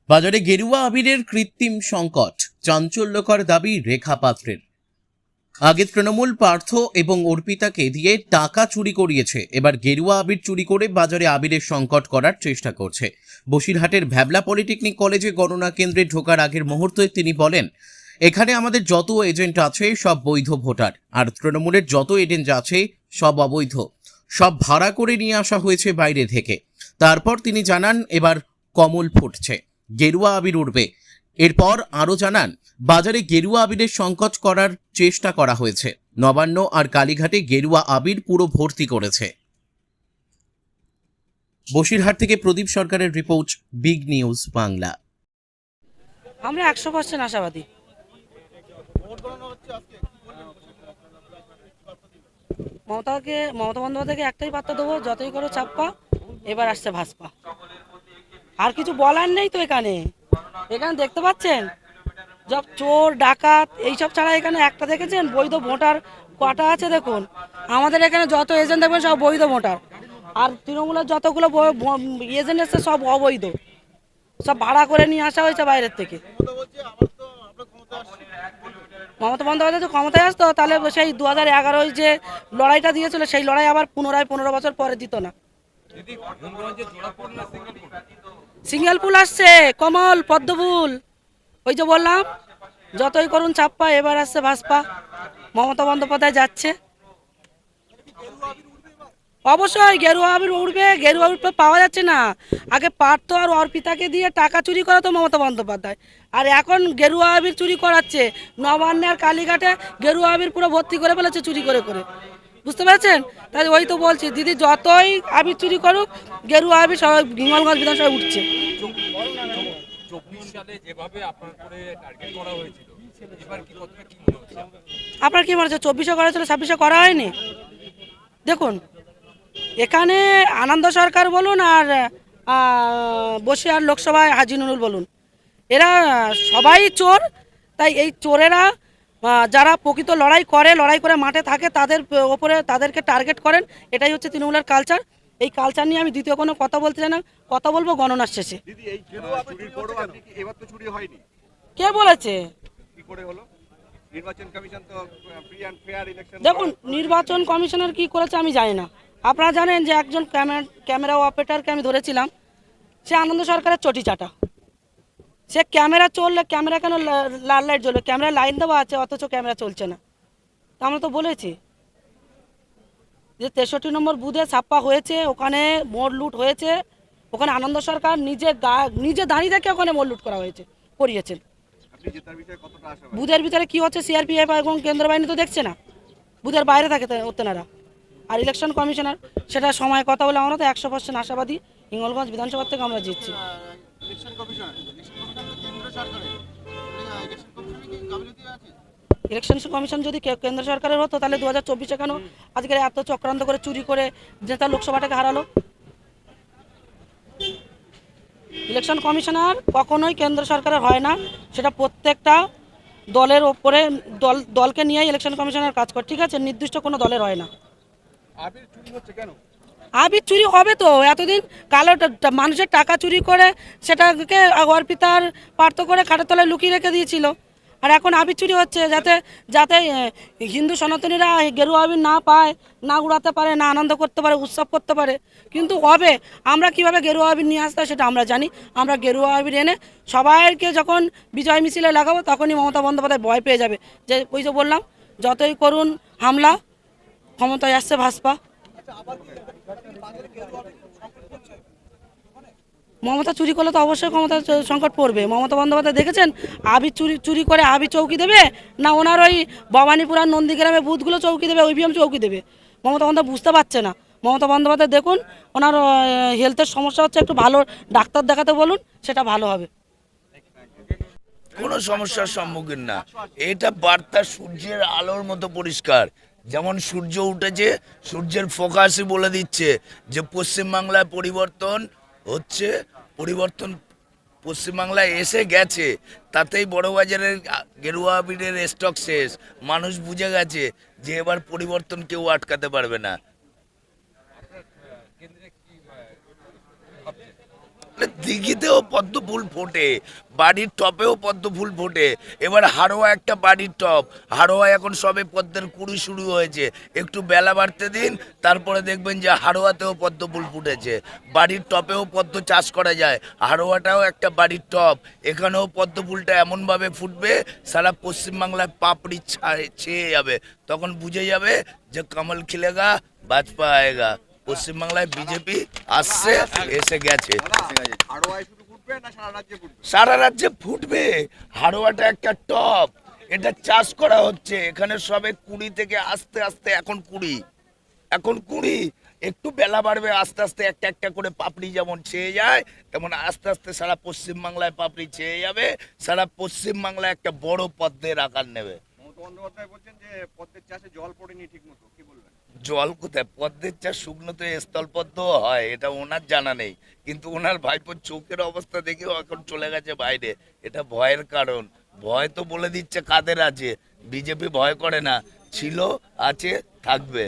বাজারে গেরুয়া আবিরের কৃত্রিম সংকট, চাঞ্চল্যকর দাবি রেখা পাত্রের। আগে তৃণমূল পার্থ এবং অর্পিতাকে দিয়ে টাকা চুরি করিয়েছে, এবার গেরুয়া আবির চুরি করে বাজারে আবিরের সংকট করার চেষ্টা করছে। বসিরহাটের ভ্যাবলা পলিটেকনিক কলেজে গণনা কেন্দ্রে ঢোকার আগের মুহূর্তে তিনি বলেন, এখানে আমাদের যত এজেন্ট আছে সব বৈধ ভোটার, আর তৃণমূলের যত এজেন্ট আছে সব অবৈধ, সব ভাড়া করে নিয়ে আসা হয়েছে বাইরে থেকে। তারপর তিনি জানান, এবার কমল ফুটছে, গেরুয়া আবির উঠবে। এরপর আরও জানান, বাজারে গেরুয়া আবিরের সংকট করার চেষ্টা করা হয়েছে। নবান্ন আর কালীঘাটে গেরুয়া আবির পুরো ভর্তি করেছে। বসিরহাট থেকে প্রদীপ সরকারের রিপোর্ট, বিগ নিউজ বাংলা। আমরা 100% আশাবাদী। মমতা বন্দ্যোপাধ্যায়কে একটাই বার্তা দেবো, যতই করো চাপ্পা, এবার আসছে ভাজপা। আর কিছু বলার নেই তো। এখানে দেখতে পাচ্ছেন সব চোর ডাকাত এইসব ছাড়া এখানে একটা দেখেছেন বৈধ ভোটার কটা আছে? দেখুন, আমাদের এখানে যত এজেন্ট দেখবেন সব বৈধ ভোটার, আর তৃণমূলের যতগুলো এজেন্ট এসছে সব অবৈধ, সব ভাড়া করে নিয়ে আসা হয়েছে বাইরের থেকে। মমতা বন্দ্যোপাধ্যায় তো ক্ষমতায় আসতো, তাহলে সেই 2011 যে লড়াইটা দিয়েছিল সেই লড়াই আবার পুনরায় 15 বছর পরে দিত না। সিঙ্গেল ফুল আসছে, কমল পদ্মফুল। ওই যে বললাম, যতই করুন চাপ্পা, এবার আসছে ভাজপা। মমতা বন্দ্যোপাধ্যায় যাচ্ছে। অবশ্যই গেরুয়া আবির উঠবে। গেরুয়া আবির পাওয়া যাচ্ছে না। আগে পার্থ আর অর্পিতাকে দিয়ে টাকা চুরি করা তো মমতা বন্দ্যোপাধ্যায়, আর এখন গেরুয়া আবির চুরি করাচ্ছে। নবান্নে আর কালীঘাটে গেরুয়া আবির পুরো ভর্তি করে ফেলেছে চুরি করে করে। বুঝতে পেরেছেন? তাই ওই তো বলছি, দিদি যতই আবির চুরি করুক, গেরুয়া আবির সবাই হিঙ্গলগঞ্জ বিধানসভায় উঠছে। আপনার কি মনে হচ্ছে 24-এ করা ছিল, 26-এ করা হয়নি? দেখুন, এখানে আনন্দ সরকার বলুন আর বসিরহাট লোকসভায় হাজি নুরুল বলুন, এরা সবাই চোর। তাই এই চোরেরা যারা প্রকৃত লড়াই করে মাঠে থাকে, তাদের ওপরে তাদেরকে টার্গেট করেন। এটাই হচ্ছে তৃণমূলের কালচার। এই কালচার নিয়ে আমি দ্বিতীয় কোনো কথা বলতে চাই না, কথা বলবো গণনার শেষে। কে বলেছে? দেখুন, নির্বাচন কমিশনার কি করেছে আমি জানি না। আপনারা জানেন যে একজন ক্যামেরা অপারেটরকে আমি ধরেছিলাম, সে আনন্দ সরকারের চটি চাটা। সে ক্যামেরা চললে ক্যামেরা কেন লাল লাইট জ্বলবে? ক্যামেরা লাইন দেওয়া আছে, অথচ ক্যামেরা চলছে না। তা আমরা তো বলেছি যে 63 নম্বর বুথে ছাপ্পা হয়েছে, ওখানে মোড় লুট হয়েছে। ওখানে আনন্দ সরকার নিজে দাঁড়িয়ে থেকে ওখানে মোড় লুট করা হয়েছে, করিয়েছেন। বুথের ভিতরে কি হচ্ছে সিআরপিএফ এবং কেন্দ্র বাহিনী তো দেখছে না, বুথের বাইরে থাকে ওতেনারা। আর ইলেকশন কমিশনার, সেটা সময় কথা বলে আমরা তো 100% আশাবাদী হিঙ্গলগঞ্জ বিধানসভা থেকে আমরা জিতছি। ইলেকশন কমিশন যদি কেন্দ্র সরকারের হতো, তাহলে 2024-এ কেন আজকে এত চক্রান্ত করে চুরি করে যেটা লোকসভাটাকে হারালো? ইলেকশন কমিশনার কখনোই কেন্দ্র সরকারের হয় না, সেটা প্রত্যেকটা দলের ওপরে দলকে নিয়ে ইলেকশন কমিশনার কাজ করে। ঠিক আছে, নির্দিষ্ট কোনো দলের হয় না। আবির চুরি হবে তো। এতদিন কালো মানুষের টাকা চুরি করে সেটাকে অর্পিতার পার্থ করে খাটের তলায় লুকিয়ে রেখে দিয়েছিল, আর এখন আবির চুরি হচ্ছে যাতে যাতে হিন্দু সনাতনীরা গেরুয়া আবির না পায়, না উড়াতে পারে, না আনন্দ করতে পারে, উৎসব করতে পারে। কিন্তু হবে, আমরা কিভাবে গেরুয়া আবির নিয়ে আসতে হয় সেটা আমরা জানি। আমরা গেরুয়া আবির এনে সবাইকে যখন বিজয় মিছিলে লাগাবো, তখনই মমতা বন্দ্যোপাধ্যায় ভয় পেয়ে যাবে যে ওই যে বললাম, যতই করুন হামলা, ক্ষমতায় আসছে ভাজপা। মমতা চুরি করলে তো অবশ্যই ক্ষমতা সংকট পড়বে। মমতা বন্দ্যোপাধ্যায় দেখেছেন আবির চুরি করে আবির চৌকি দেবে, না ওনার ওই ভবানীপুর আর নন্দীগ্রামে বুথগুলো চৌকি দেবে, ইভিএম চৌকি দেবে? মমতা বন্দ্যোপাধ্যায় বুঝতে পারছে না। মমতা বন্দ্যোপাধ্যায় দেখুন, ওনার হেলথের সমস্যা হচ্ছে, একটু ভালো ডাক্তার দেখাতে বলুন, সেটা ভালো হবে। কোনো সমস্যার সম্মুখীন না। এটা বার্তা সূর্যের আলোর মতো পরিষ্কার। যেমন সূর্য উঠেছে, সূর্যের ফোকাসই বলে দিচ্ছে যে পশ্চিমবাংলায় পরিবর্তন হচ্ছে, পরিবর্তন পশ্চিমবাংলায় এসে গেছে। তাতেই বড়বাজারের গেরুয়া আবিরের স্টক শেষ। মানুষ বুঝে গেছে যে এবার পরিবর্তন কেউ আটকাতে পারবে না। দিঘিতেও পদ্ম ফুল ফোটে, বাড়ির টপেও পদ্ম ফুল ফোটে। এবার হাড়োয়া একটা বাড়ির টপ, হাড়োয়া এখন সবে পদ্মের কুড়ি শুরু হয়েছে, একটু বেলা বাড়তে দিন, তারপরে দেখবেন যে হাড়োয়াতেও পদ্ম ফুল ফুটেছে। বাড়ির টপেও পদ্ম চাষ করা যায়, হাড়োয়াটাও একটা বাড়ির টপ, এখানেও পদ্ম ফুলটা এমনভাবে ফুটবে সারা পশ্চিমবাংলায় পাপড়ি ছেয়ে যাবে। তখন বুঝে যাবে যে কমল খিলেগা ভাজপা আয়েগা, পশ্চিমবাংলায় বিজেপি আসছে, এসে গেছে। সারা রাজ্যে ফুটবে, হাড়োয়াটা একটা টপ, এটা চাষ করা হচ্ছে। এখানে সবে 20 থেকে আস্তে আস্তে এখন কুড়ি, একটু বেলা বাড়বে, আস্তে আস্তে একটা একটা করে পাপড়ি যেমন ছেয়ে যায়, তেমন আস্তে আস্তে সারা পশ্চিমবাংলায় পাপড়ি ছেয়ে যাবে, সারা পশ্চিমবাংলায় একটা বড় পদ্মের আকার নেবে। মমতা বন্দ্যোপাধ্যায় বলছেন যে পদ্মের চাষে জল পড়েনি ঠিক মতো, কি বলবেন? জল কোথায়, পদ্মের চাষ শুকনোতে স্থলপদ্মও হয়, এটা ওনার জানা নেই, কিন্তু ওনার ভাইপোর চোখের অবস্থা দেখেও এখন চলে গেছে বাইরে। এটা ভয়ের কারণ, ভয় তো বলে দিচ্ছে কাদের আছে। বিজেপি ভয় করে না, ছিল, আছে, থাকবে।